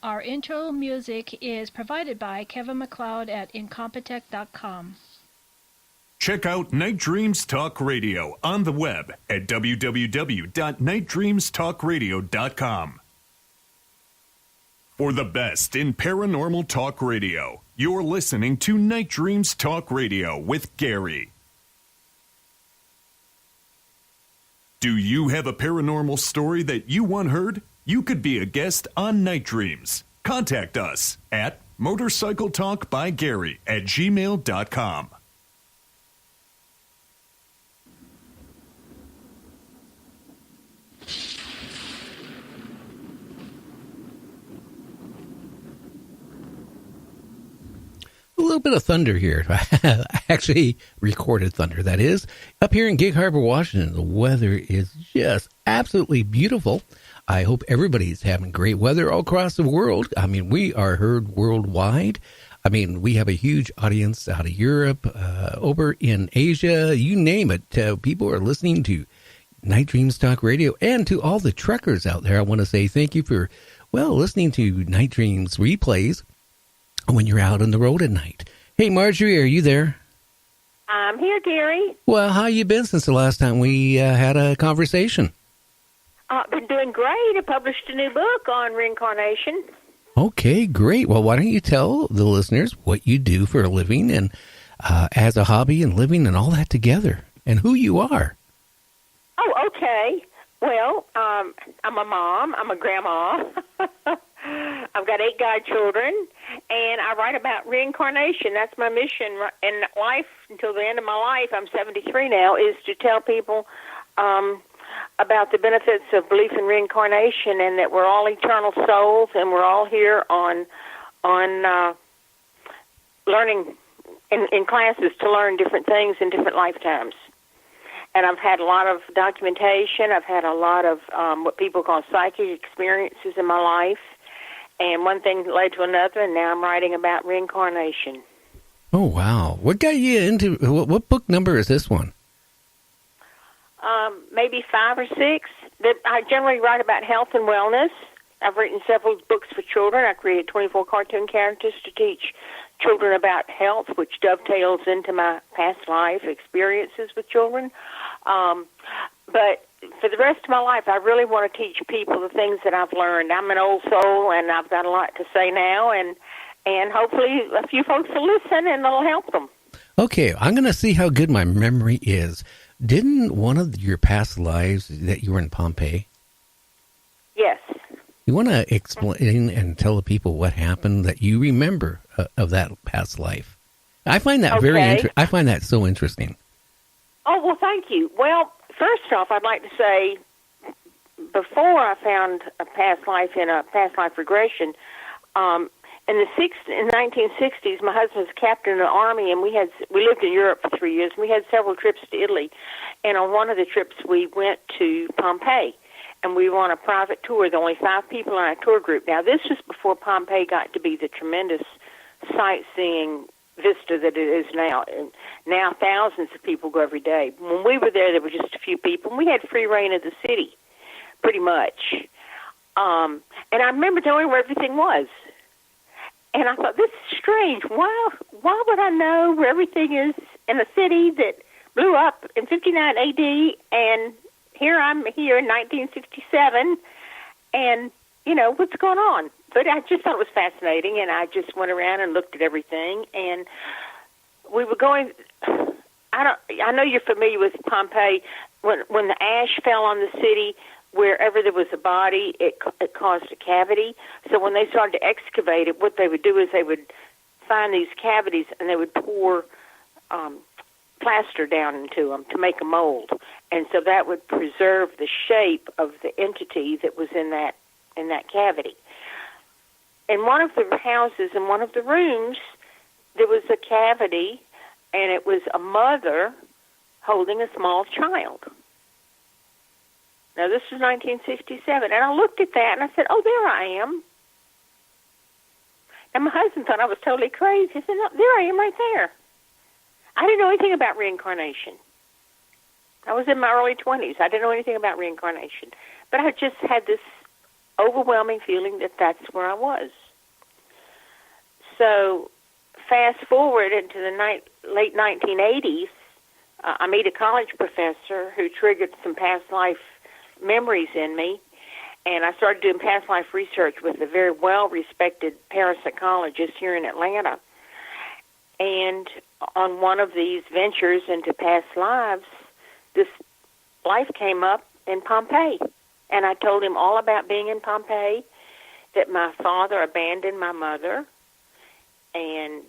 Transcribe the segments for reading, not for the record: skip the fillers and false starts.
Our intro music is provided by Kevin MacLeod at Incompetech.com. Check out Night Dreams Talk Radio on the web at www.nightdreamstalkradio.com. For the best in paranormal talk radio, you're listening to Night Dreams Talk Radio with Gary. Do you have a paranormal story that you want heard? You could be a guest on Night Dreams. Contact us at motorcycletalkbygary@gmail.com. A little bit of thunder here. I actually recorded thunder, that is. Up here in Gig Harbor, Washington, the weather is just absolutely beautiful. I hope everybody's having great weather all across the world. I mean, we are heard worldwide. I mean, we have a huge audience out of Europe, over in Asia, you name it. People are listening to Night Dreams Talk Radio, and to all the truckers out there, I want to say thank you for, listening to Night Dreams replays when you're out on the road at night. Hey, Margery, are you there? I'm here, Gary. Well, how you been since the last time we had a conversation? I've been doing great. I published a new book on reincarnation. Okay, great. Well, why don't you tell the listeners what you do for a living and as a hobby and living and all that together and who you are? Oh, okay. Well, I'm a mom. I'm a grandma. I've got 8 godchildren, and I write about reincarnation. That's my mission in life until the end of my life. I'm 73 now, is to tell people about the benefits of belief in reincarnation and that we're all eternal souls and we're all here on learning in classes to learn different things in different lifetimes. And I've had a lot of documentation. I've had a lot of what people call psychic experiences in my life. And one thing led to another, and now I'm writing about reincarnation. Oh, wow. What got you into, what book number is this one? Maybe 5 or 6. I generally write about health and wellness. I've written several books for children. I created 24 cartoon characters to teach children about health, which dovetails into my past life experiences with children. But for the rest of my life, I really want to teach people the things that I've learned. I'm an old soul, and I've got a lot to say now, and hopefully a few folks will listen, and it'll help them. Okay, I'm going to see how good my memory is. Didn't one of your past lives that you were in Pompeii? Yes. You want to explain and tell the people what happened that you remember of that past life? I find that I find that so interesting. Oh, well, thank you. Well, first off, I'd like to say, before I found a past life in a past life regression, in the 1960s, my husband was a captain in the Army, and we lived in Europe for 3 years, and we had several trips to Italy. And on one of the trips, we went to Pompeii, and we were on a private tour. There were only 5 people in our tour group. Now, this was before Pompeii got to be the tremendous sightseeing vista that it is now. And now thousands of people go every day. When we were there were just a few people, and we had free reign of the city, pretty much. And I remember knowing where everything was. And I thought, this is strange. Why would I know where everything is in a city that blew up in 59 A.D., and I'm here in 1967, and, what's going on? But I just thought it was fascinating, and I just went around and looked at everything, and we were going, I know you're familiar with Pompeii. When the ash fell on the city, wherever there was a body, it caused a cavity. So when they started to excavate it, what they would do is they would find these cavities, and they would pour plaster down into them to make a mold. And so that would preserve the shape of the entity that was in that cavity. In one of the houses, in one of the rooms, there was a cavity, and it was a mother holding a small child. Now, this was 1967, and I looked at that, and I said, oh, there I am. And my husband thought I was totally crazy. He said, no, there I am right there. I didn't know anything about reincarnation. I was in my early 20s. I didn't know anything about reincarnation. But I just had this overwhelming feeling that that's where I was. So fast forward into the late 1980s, I meet a college professor who triggered some past life memories in me, and I started doing past life research with a very well-respected parapsychologist here in Atlanta. And on one of these ventures into past lives, this life came up in Pompeii. And I told him all about being in Pompeii, that my father abandoned my mother, and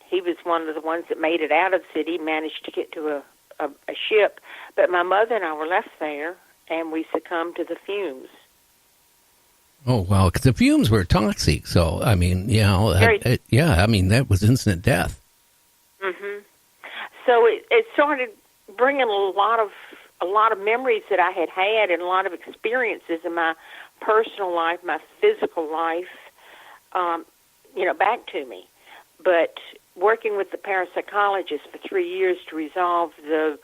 he was one of the ones that made it out of the city, managed to get to a ship. But my mother and I were left there, and we succumbed to the fumes. Oh, wow, because the fumes were toxic. So, I mean, you know, that was instant death. Mm-hmm. So it started bringing a lot of memories that I had and a lot of experiences in my personal life, my physical life, back to me. But working with the parapsychologist for 3 years to resolve the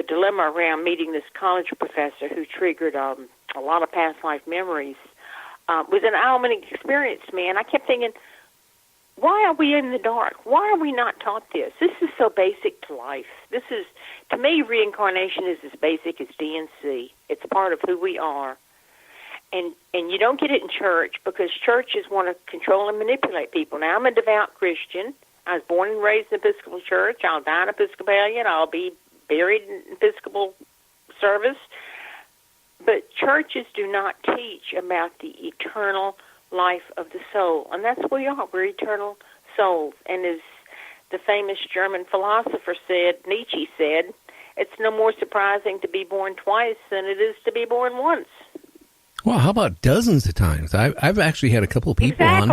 dilemma around meeting this college professor who triggered a lot of past life memories was an eye-opening experience to me. And I kept thinking, why are we in the dark? Why are we not taught this? This is so basic to life. This is, to me, reincarnation is as basic as DNC. It's part of who we are. And you don't get it in church because churches want to control and manipulate people. Now, I'm a devout Christian. I was born and raised in the Episcopal Church. I'll die an Episcopalian. I'll be buried in Episcopal service. But churches do not teach about the eternal life of the soul. And that's what we are. We're eternal souls. And as the famous German philosopher said, Nietzsche said, it's no more surprising to be born twice than it is to be born once. Well, how about dozens of times? I've actually had a couple of people on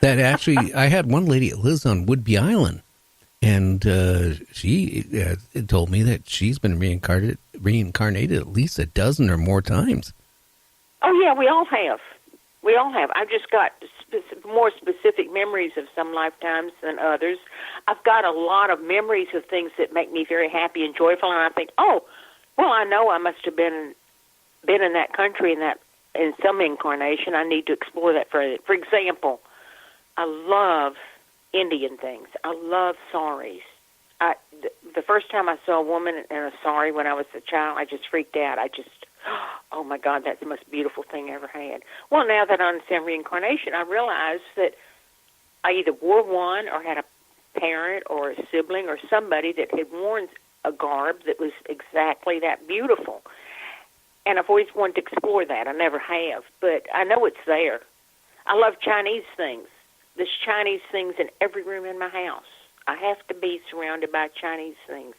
that actually, I had one lady that lives on Whidbey Island, and she told me that she's been reincarnated at least a dozen or more times. Oh, yeah, we all have. We all have. I've just got more specific memories of some lifetimes than others. I've got a lot of memories of things that make me very happy and joyful, and I think, oh, well, I know I must have been in that country in some incarnation. I need to explore that further. For example, I love Indian things. I love saris. The first time I saw a woman in a sari when I was a child, I just freaked out. Oh my God, that's the most beautiful thing I ever had. Well, now that I understand reincarnation, I realize that I either wore one or had a parent or a sibling or somebody that had worn a garb that was exactly that beautiful. And I've always wanted to explore that. I never have, but I know it's there. I love Chinese things. There's Chinese things in every room in my house. I have to be surrounded by Chinese things.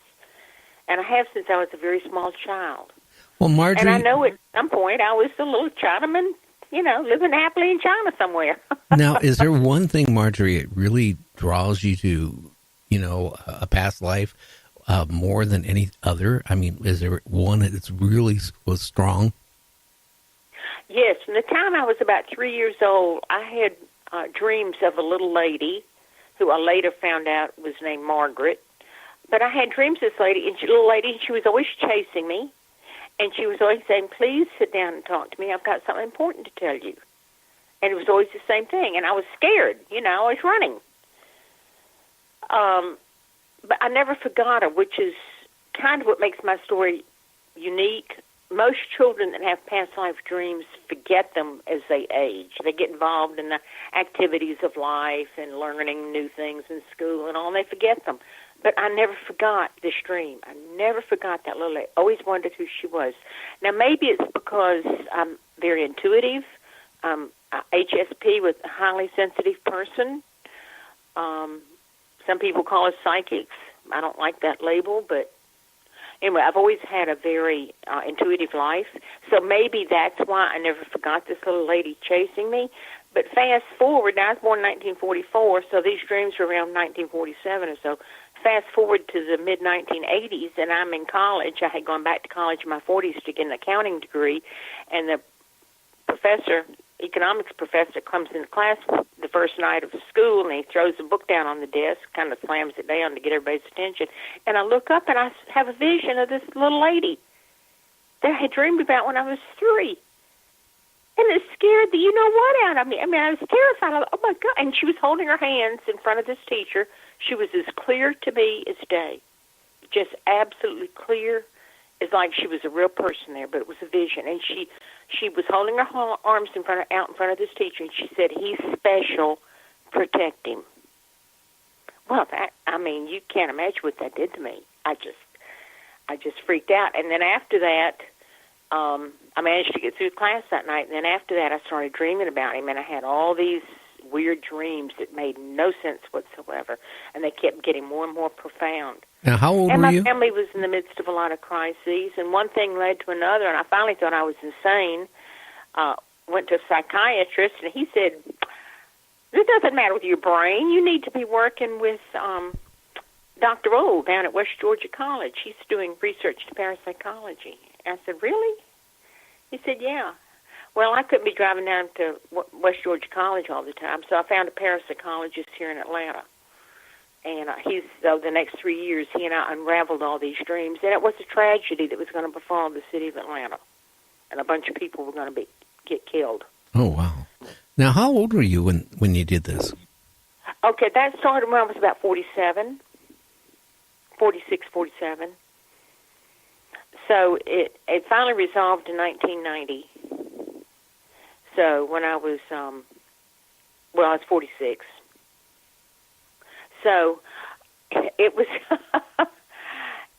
And I have since I was a very small child. Well, Margery... And I know at some point I was a little Chinaman, living happily in China somewhere. Now, is there one thing, Margery, it really draws you to, a past life more than any other? I mean, is there one that really was strong? Yes. From the time I was about 3 years old, I had dreams of a little lady who I later found out was named Margaret. But I had dreams of this little lady, and she was always chasing me. And she was always saying, please sit down and talk to me. I've got something important to tell you. And it was always the same thing. And I was scared. I was running. But I never forgot her, which is kind of what makes my story unique. Most children that have past life dreams forget them as they age. They get involved in the activities of life and learning new things in school and all, and they forget them. But I never forgot this dream. I never forgot that little lady. Always wondered who she was. Now, maybe it's because I'm very intuitive. HSP with a highly sensitive person. Some people call us psychics. I don't like that label, but anyway, I've always had a very intuitive life. So maybe that's why I never forgot this little lady chasing me. But fast forward, now I was born in 1944, so these dreams were around 1947 or so. Fast forward to the mid-1980s, and I'm in college. I had gone back to college in my 40s to get an accounting degree, and the economics professor, comes into class the first night of school, and he throws a book down on the desk, kind of slams it down to get everybody's attention. And I look up, and I have a vision of this little lady that I had dreamed about when I was 3. And it scared the you-know-what out of me. I mean, I was terrified. Oh, my God. And she was holding her hands in front of this teacher. She was as clear to me as day, just absolutely clear, as like she was a real person there, but it was a vision. And she was holding her arms out in front of this teacher, and she said, "He's special. Protect him." Well, you can't imagine what that did to me. I just freaked out. And then after that, I managed to get through class that night. And then after that, I started dreaming about him, and I had all these weird dreams that made no sense whatsoever, and they kept getting more and more profound. Now, how old were you? And my family was in the midst of a lot of crises, and one thing led to another, and I finally thought I was insane. Went to a psychiatrist, and he said, "This doesn't matter with your brain. You need to be working with Dr. Old down at West Georgia College. He's doing research to parapsychology." I said, "Really?" He said, "Yeah." Well, I couldn't be driving down to West Georgia College all the time, so I found a parapsychologist here in Atlanta. And the next 3 years, he and I unraveled all these dreams. And it was a tragedy that was going to befall the city of Atlanta. And a bunch of people were going to get killed. Oh, wow. Now, how old were you when you did this? Okay, that started when I was about 46, 47. So it finally resolved in 1990. So when I was, I was 46. So it was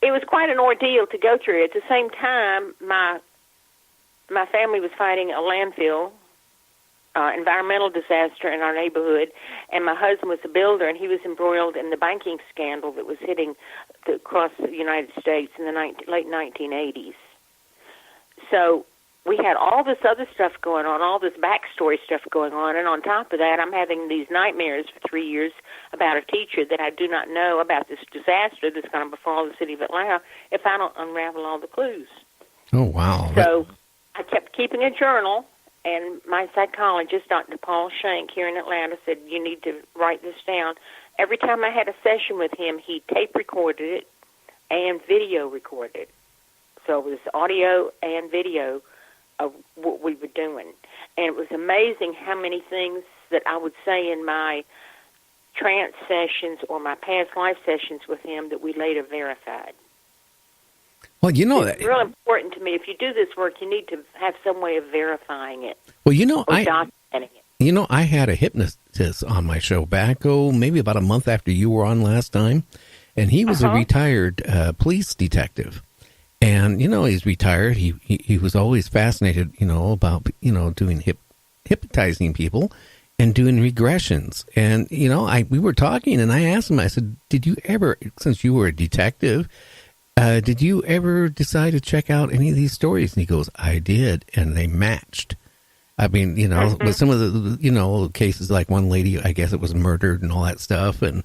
it was quite an ordeal to go through. At the same time, my family was fighting a landfill, environmental disaster in our neighborhood, and my husband was a builder, and he was embroiled in the banking scandal that was hitting across the United States in the late 1980s. So we had all this other stuff going on, all this backstory stuff going on, and on top of that, I'm having these nightmares for 3 years about a teacher that I do not know about this disaster that's going to befall the city of Atlanta if I don't unravel all the clues. Oh, wow. So I kept keeping a journal, and my psychologist, Dr. Paul Shank, here in Atlanta, said, "You need to write this down." Every time I had a session with him, he tape recorded it and video recorded it. So it was audio and video of what we were doing. And it was amazing how many things that I would say in my trance sessions or my past life sessions with him that we later verified. Well, it's real important to me. If you do this work, you need to have some way of verifying it. Well, documenting it. I had a hypnotist on my show back, maybe about a month after you were on last time, and he was a retired police detective. And, he's retired. He was always fascinated, about, doing hypnotizing people and doing regressions. And, we were talking, and I asked him, I said, did you ever, since you were a detective, did you ever decide to check out any of these stories? And he goes, I did, and they matched. I mean, with some of the, cases, like one lady, I guess it was murdered and all that stuff. And